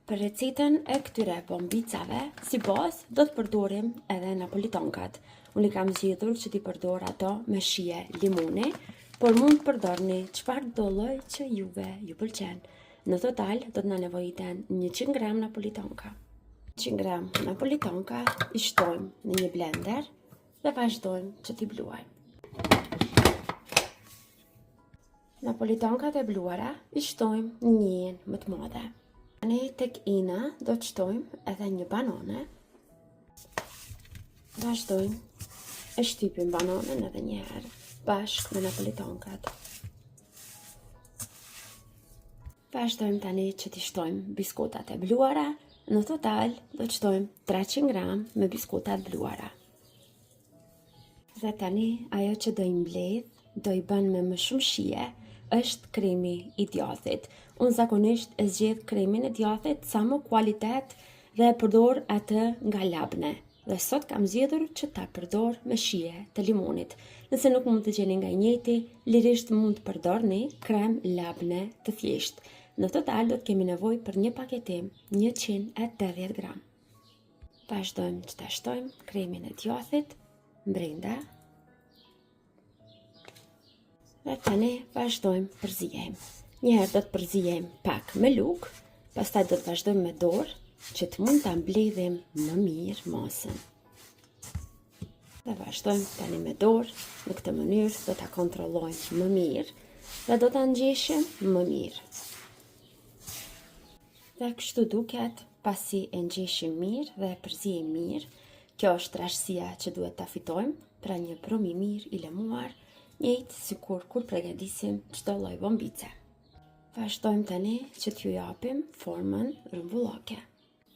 Për recetën e këtyre bombicave, si bazë do të përdorim edhe napolitankat. Unë I kam zgjedhur që t'i përdor ato me shije limoni, por mund të përdorni çfarë do lloj që juve ju pëlqen. Në total do të na nevojiten 100 gram napolitanka. 100 gram napolitanka I shtojmë në një blender dhe vazhdojmë që t'i bluajmë. Napolitankat e bluara I shtojmë në një enë më të madhe. Ne tek ina do të shtojmë edhe një banane. Vazhdojmë e shtypim bananen edhe një herë bashkë me napolitankat. Vazhdojmë tani që t'i shtojmë biskotat e bluara. Në total do të shtojmë 300 gram me biskotat bluara. Dhe tani ajo që do I mbledh, do I bën me më shumë shije, është kremi I djathit. Unë zakonisht e zgjedh kremin e djathit sa më kualitet dhe e përdor atë nga labne. Dhe sot kam zgjedhur që ta përdor me shije të limonit. Nëse nuk mund të gjeni nga I njëjti, lirisht mund të përdorni krem labne të thjesht. Në total do të kemi nevojë për një paketim 180 gram. Vazhdojmë që ta shtojmë kremin e djathit brenda. Dhe tani vazhdojmë përzijejmë. Njëherë do të përzijejmë pak me lugë, pastaj do të vazhdojmë me dorë, që të mund ta mbledhim më mirë masën. Dhe vazhdojmë tani me dorë, në këtë mënyrë do ta kontrollojmë më mirë dhe do ta ngjeshim më mirë. Dhe kështu duket, pasi e ngjeshim mirë dhe e përzijejmë mirë, kjo është trashësia që duhet ta fitojmë, pra një prum I mirë I lemuar, njëjtë sikur kur përgatisim çdo lloj bombice. Vazhdojmë tani që t'ju japim formën rrumbullake.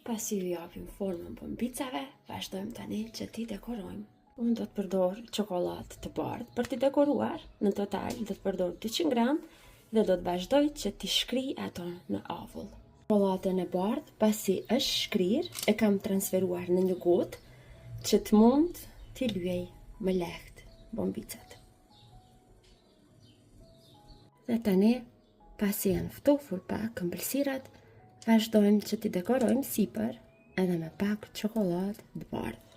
Pasi ju japim formën bombicave, vazhdojmë tani që t'i dekorojmë. Unë do të përdor çokoladë të bardhë për t'i dekoruar. Në total do të përdor 200 gram dhe do të vazhdoj që t'i shkrij ato në avull. Çokoladën e bardhë, pasi është shkrir, e kam transferuar në një gotë që të mund t'i lyej më lehtë bombicat. Dhe tani, pasi janë ftofur pak ëmbëlsirat, vazhdojmë që t'i dekorojmë sipër edhe me pak çokoladë të bardhë.